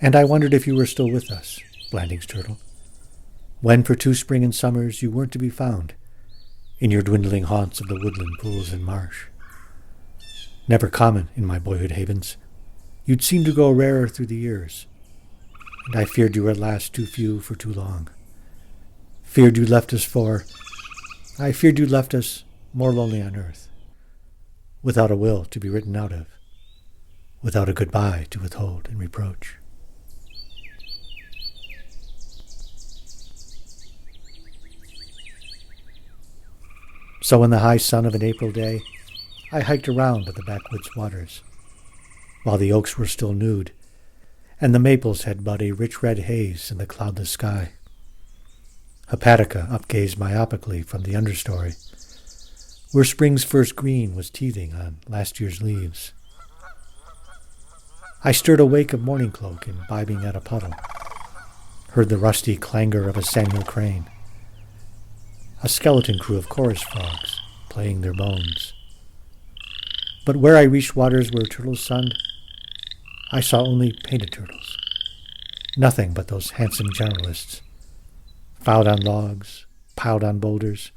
And I wondered if you were still with us, Blanding's turtle, when for 2 spring and summers you weren't to be found in your dwindling haunts of the woodland pools and marsh. Never common in my boyhood havens, you'd seem to grow rarer through the years, and I feared you were at last too few for too long. I feared you'd left us more lonely on earth, without a will to be written out of, without a goodbye to withhold and reproach. So in the high sun of an April day, I hiked around the backwoods waters, while the oaks were still nude, and the maples had but a rich red haze in the cloudless sky. Hepatica upgazed myopically from the understory, where spring's first green was teething on last year's leaves. I stirred a wake of morning cloak imbibing at a puddle, heard the rusty clangor of a Samuel crane, a skeleton crew of chorus frogs playing their bones. But where I reached waters where turtles sunned, I saw only painted turtles, nothing but those handsome generalists, fouled on logs, piled on boulders,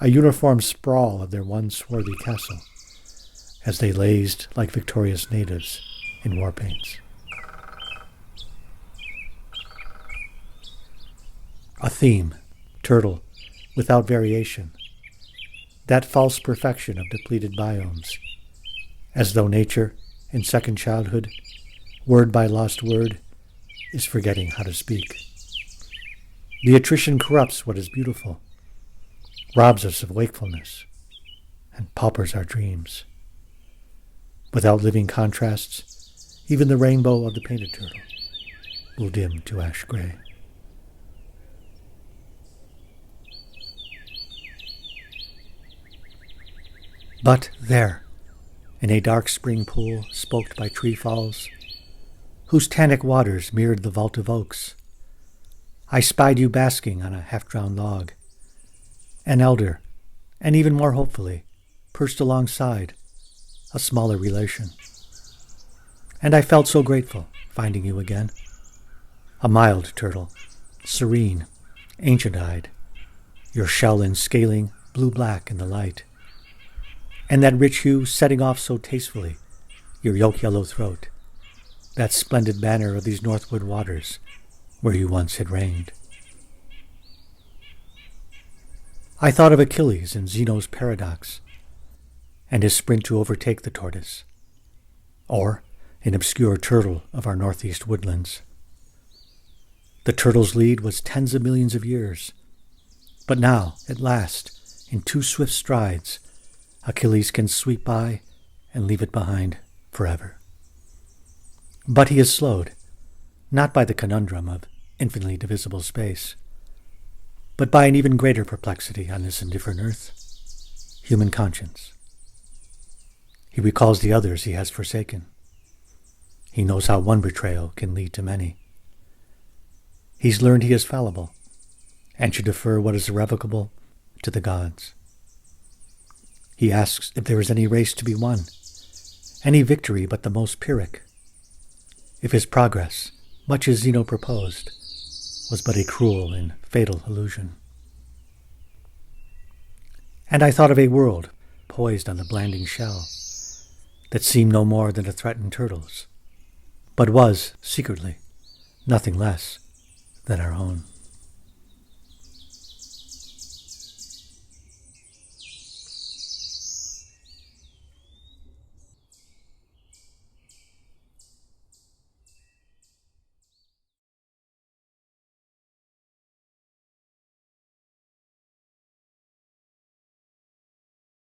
a uniform sprawl of their one swarthy castle, as they lazed like victorious natives in war paints. A theme, turtle, without variation, that false perfection of depleted biomes, as though nature, in second childhood, word by lost word, is forgetting how to speak. The attrition corrupts what is beautiful, robs us of wakefulness, and paupers our dreams. Without living contrasts, even the rainbow of the painted turtle will dim to ash gray. But there, in a dark spring pool spoked by tree falls, whose tannic waters mirrored the vault of oaks, I spied you basking on a half-drowned log, an elder, and even more hopefully, perched alongside, a smaller relation. And I felt so grateful, finding you again, a mild turtle, serene, ancient-eyed, your shell and scaling blue-black in the light, and that rich hue setting off so tastefully your yolk-yellow throat, that splendid banner of these northwood waters where you once had reigned. I thought of Achilles in Zeno's paradox, and his sprint to overtake the tortoise, or an obscure turtle of our northeast woodlands. The turtle's lead was tens of millions of years, but now, at last, in 2 swift strides, Achilles can sweep by and leave it behind forever. But he is slowed, not by the conundrum of infinitely divisible space, but by an even greater perplexity on this indifferent earth, human conscience. He recalls the others he has forsaken. He knows how one betrayal can lead to many. He's learned he is fallible, and should defer what is irrevocable to the gods. He asks if there is any race to be won, any victory but the most Pyrrhic, if his progress, much as Zeno proposed, was but a cruel and fatal illusion. And I thought of a world poised on the blanding shell that seemed no more than to threaten turtles, but was, secretly, nothing less than our own.